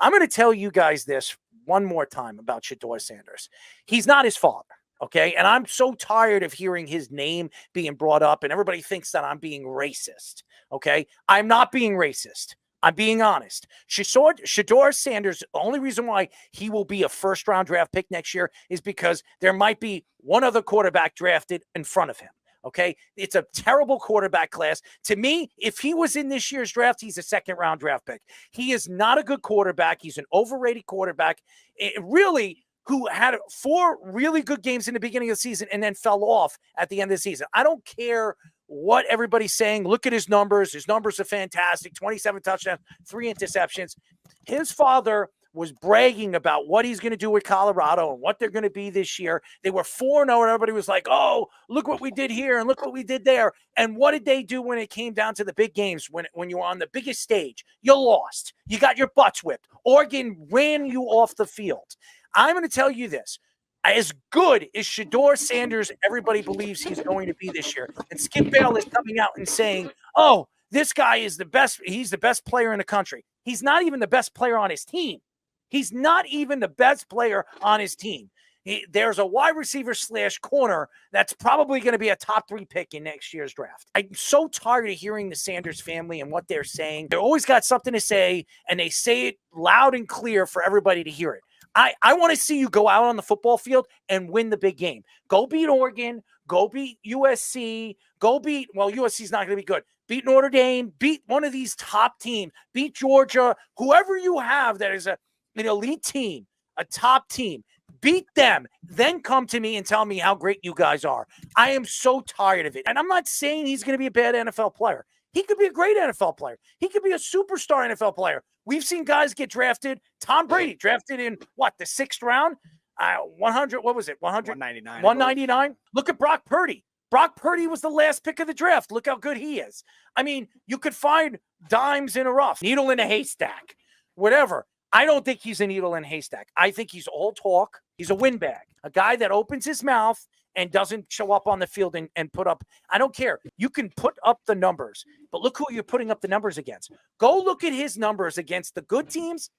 I'm going to tell you guys this one more time about Shedeur Sanders. He's not his father. Okay. And I'm so tired of hearing his name being brought up, and everybody thinks that I'm being racist. Okay. I'm not being racist. I'm being honest. Shedeur Sanders, the only reason why he will be a first-round draft pick next year is because there might be one other quarterback drafted in front of him. Okay, it's a terrible quarterback class. To me, if he was in this year's draft, he's a second-round draft pick. He is not a good quarterback. He's an overrated quarterback. Who had 4 really good games in the beginning of the season and then fell off at the end of the season. I don't care what everybody's saying. Look at his numbers. His numbers are fantastic. 27 touchdowns, 3 interceptions. His father was bragging about what he's going to do with Colorado and what they're going to be this year. They were 4-0, and everybody was like, oh, look what we did here and look what we did there. And what did they do when it came down to the big games, when you were on the biggest stage? You lost. You got your butts whipped. Oregon ran you off the field. I'm going to tell you this. As good as Shedeur Sanders everybody believes he's going to be this year, and Skip Bale is coming out and saying, oh, this guy is the best. He's the best player in the country. He's not even the best player on his team. He's not even the best player on his team. There's a wide receiver / corner that's probably going to be a top 3 pick in next year's draft. I'm so tired of hearing the Sanders family and what they're saying. They always got something to say, and they say it loud and clear for everybody to hear it. I want to see you go out on the football field and win the big game. Go beat Oregon. Go beat USC. USC's not going to be good. Beat Notre Dame. Beat one of these top teams. Beat Georgia. Whoever you have that is an elite team, a top team. Beat them. Then come to me and tell me how great you guys are. I am so tired of it. And I'm not saying he's going to be a bad NFL player. He could be a great NFL player. He could be a superstar NFL player. We've seen guys get drafted. Tom Brady drafted in the 6th round? 100, what was it? 199. 199? Look at Brock Purdy. Brock Purdy was the last pick of the draft. Look how good he is. I mean, you could find dimes in a rough, needle in a haystack, whatever. I don't think he's a needle in a haystack. I think he's all talk. He's a windbag, a guy that opens his mouth and doesn't show up on the field and put up. I don't care. You can put up the numbers, but look who you're putting up the numbers against. Go look at his numbers against the good teams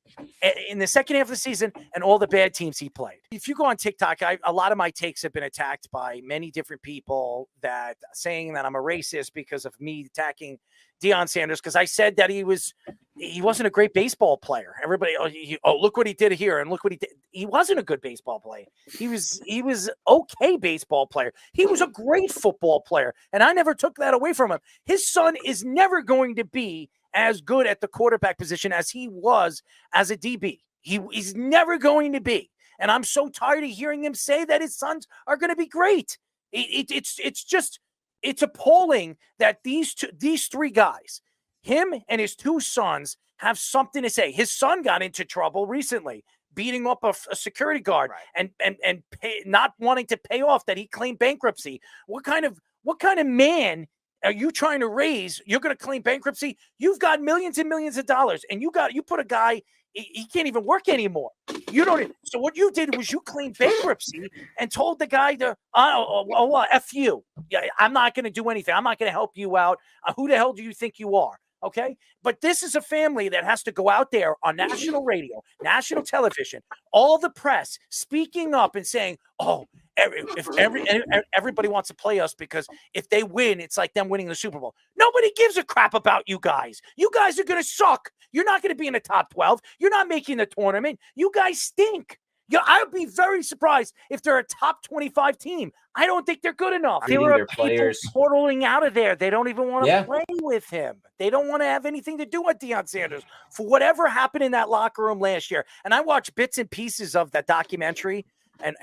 in the second half of the season and all the bad teams he played. If you go on TikTok, a lot of my takes have been attacked by many different people that saying that I'm a racist because of me attacking Deion Sanders, because I said that he wasn't a great baseball player. Everybody, look what he did here and look what he did. He wasn't a good baseball player. He was okay baseball player. He was a great football player, and I never took that away from him. His son is never going to be as good at the quarterback position as he was as a DB. He's never going to be, and I'm so tired of hearing him say that his sons are going to be great. It's appalling that these 3 guys, him and his 2 sons, have something to say. His son got into trouble recently, beating up a security guard, right, and not wanting to pay off that he claimed bankruptcy. What kind of man are you trying to raise? You're going to claim bankruptcy? You've got millions and millions of dollars, and you put a guy, he can't even work anymore. You don't. So what you did was you claimed bankruptcy and told the guy to, F you. Yeah, I'm not going to do anything. I'm not going to help you out. Who the hell do you think you are? Okay. But this is a family that has to go out there on national radio, national television, all the press speaking up and saying, oh, everybody wants to play us because if they win, it's like them winning the Super Bowl. Nobody gives a crap about you guys. You guys are going to suck. You're not going to be in the top 12. You're not making the tournament. You guys stink. I would be very surprised if they're a top 25 team. I don't think they're good enough. There are people portaling out of there. They don't even want to play with him. They don't want to have anything to do with Deion Sanders for whatever happened in that locker room last year. And I watched bits and pieces of that documentary and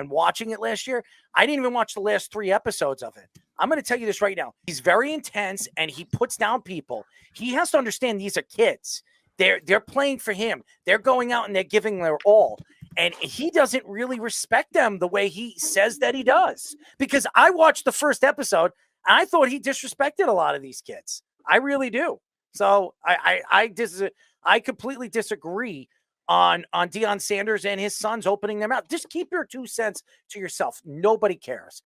watching it last year. I didn't even watch the last 3 episodes of it. I'm going to tell you this right now. He's very intense and he puts down people. He has to understand these are kids. They're playing for him. They're going out and they're giving their all. And he doesn't really respect them the way he says that he does. Because I watched the first episode and I thought he disrespected a lot of these kids. I really do. So I completely disagree on Deion Sanders and his sons opening their mouth. Just keep your 2 cents to yourself. Nobody cares.